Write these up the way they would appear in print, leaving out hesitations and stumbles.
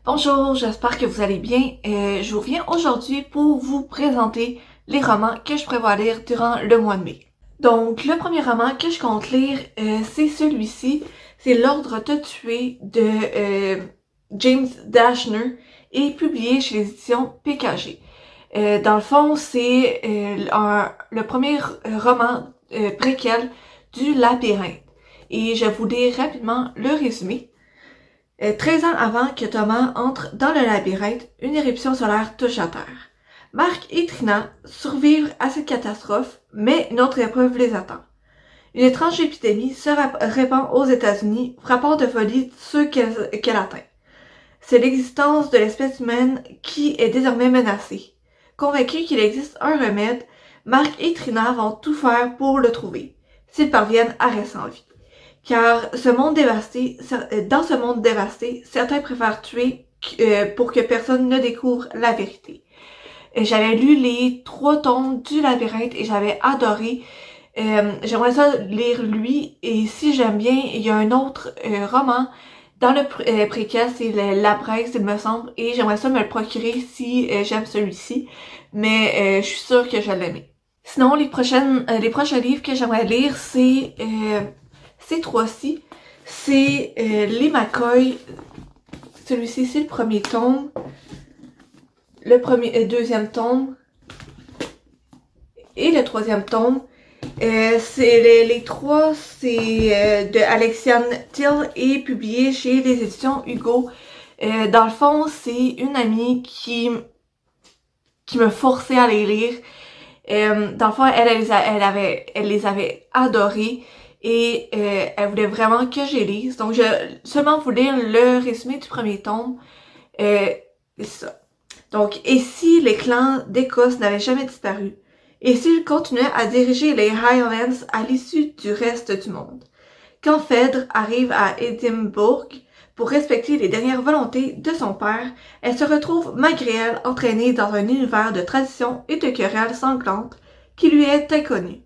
Bonjour, j'espère que vous allez bien. Je vous reviens aujourd'hui pour vous présenter les romans que je prévois lire durant le mois de mai. Donc, le premier roman que je compte lire, c'est celui-ci. C'est L'Ordre te tuer de James Dashner et publié chez les éditions PKG. Dans le fond, c'est le premier roman préquel du Labyrinthe. Et je vais vous lire rapidement le résumé. 13 ans avant que Thomas entre dans le labyrinthe, une éruption solaire touche la Terre. Mark et Trina survivent à cette catastrophe, mais une autre épreuve les attend. Une étrange épidémie se répand aux États-Unis, frappant de folie ceux qu'elle atteint. C'est l'existence de l'espèce humaine qui est désormais menacée. Convaincus qu'il existe un remède, Mark et Trina vont tout faire pour le trouver, s'ils parviennent à rester en vie. Car dans ce monde dévasté, certains préfèrent tuer pour que personne ne découvre la vérité. J'avais lu les 3 tomes du Labyrinthe et j'avais adoré. J'aimerais ça lire lui, et si j'aime bien, il y a un autre roman dans le préquel, c'est La Braise, il me semble, et j'aimerais ça me le procurer si j'aime celui-ci, mais je suis sûre que je vais l'aimer. Sinon, les prochains livres que j'aimerais lire, c'est ces 3-ci, c'est Les McCoy. Celui-ci, c'est le premier tome. Deuxième tome. Et le 3e tome. C'est les 3, c'est de Alexiane Till et publié chez les éditions Hugo. Dans le fond, c'est une amie qui me forçait à les lire. Dans le fond, elle les avait adorés. Et elle voulait vraiment que je les lise. Donc, je vais seulement vous lire le résumé du premier tome. C'est ça. Donc, et si les clans d'Écosse n'avaient jamais disparu? Et s'ils continuaient à diriger les Highlands à l'issue du reste du monde? Quand Phèdre arrive à Édimbourg pour respecter les dernières volontés de son père, elle se retrouve malgré elle entraînée dans un univers de traditions et de querelles sanglantes qui lui est inconnu.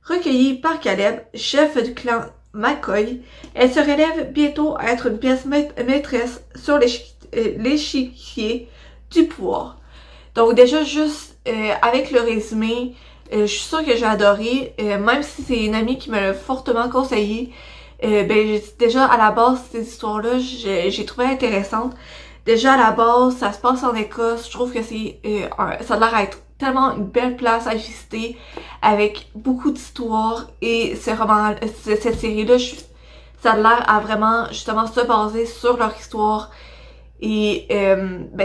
Recueillie par Caleb, chef du clan McCoy, elle se relève bientôt à être une pièce maîtresse sur l'échiquier du pouvoir. Donc déjà, juste avec le résumé, je suis sûre que j'ai adoré, même si c'est une amie qui me l'a fortement conseillé. Déjà à la base, ces histoires-là, j'ai trouvé intéressantes. Déjà à la base, ça se passe en Écosse, je trouve que ça a l'air d'être tellement une belle place à visiter, avec beaucoup d'histoires, et cette série-là, ça a l'air à vraiment justement se baser sur leur histoire, et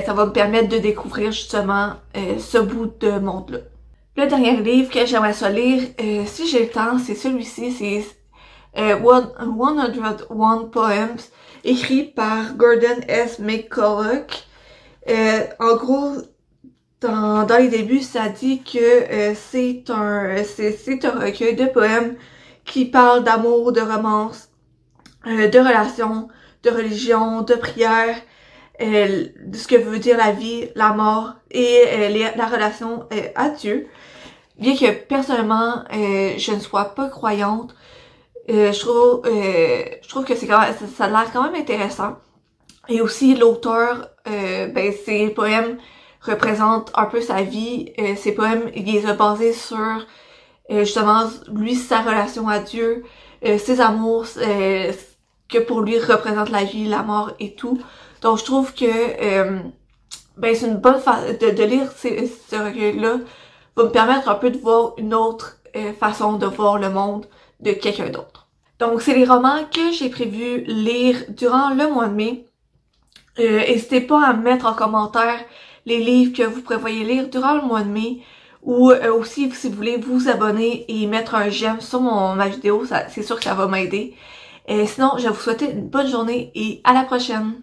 ça va me permettre de découvrir justement ce bout de monde-là. Le dernier livre que j'aimerais ça lire, si j'ai le temps, c'est celui-ci, c'est 101 Poems, écrit par Gordon S. McCulloch. En gros, dans les débuts, ça dit que c'est un recueil de poèmes qui parle d'amour, de romance, de relations, de religion, de prière, de ce que veut dire la vie, la mort et la relation à Dieu. Bien que personnellement, je ne sois pas croyante, je trouve que ça a l'air quand même intéressant. Et aussi l'auteur, ses poèmes représentent un peu sa vie. Ses poèmes, il les a basés sur justement lui, sa relation à Dieu, ses amours, que pour lui représente la vie, la mort et tout. Donc je trouve que c'est une bonne façon de lire ce recueil-là, va me permettre un peu de voir une autre façon de voir le monde de quelqu'un d'autre. Donc c'est les romans que j'ai prévu lire durant le mois de mai. N'hésitez pas à me mettre en commentaire les livres que vous prévoyez lire durant le mois de mai, ou aussi si vous voulez vous abonner et mettre un j'aime sur ma vidéo, c'est sûr que ça va m'aider. Sinon, je vais vous souhaiter une bonne journée et à la prochaine!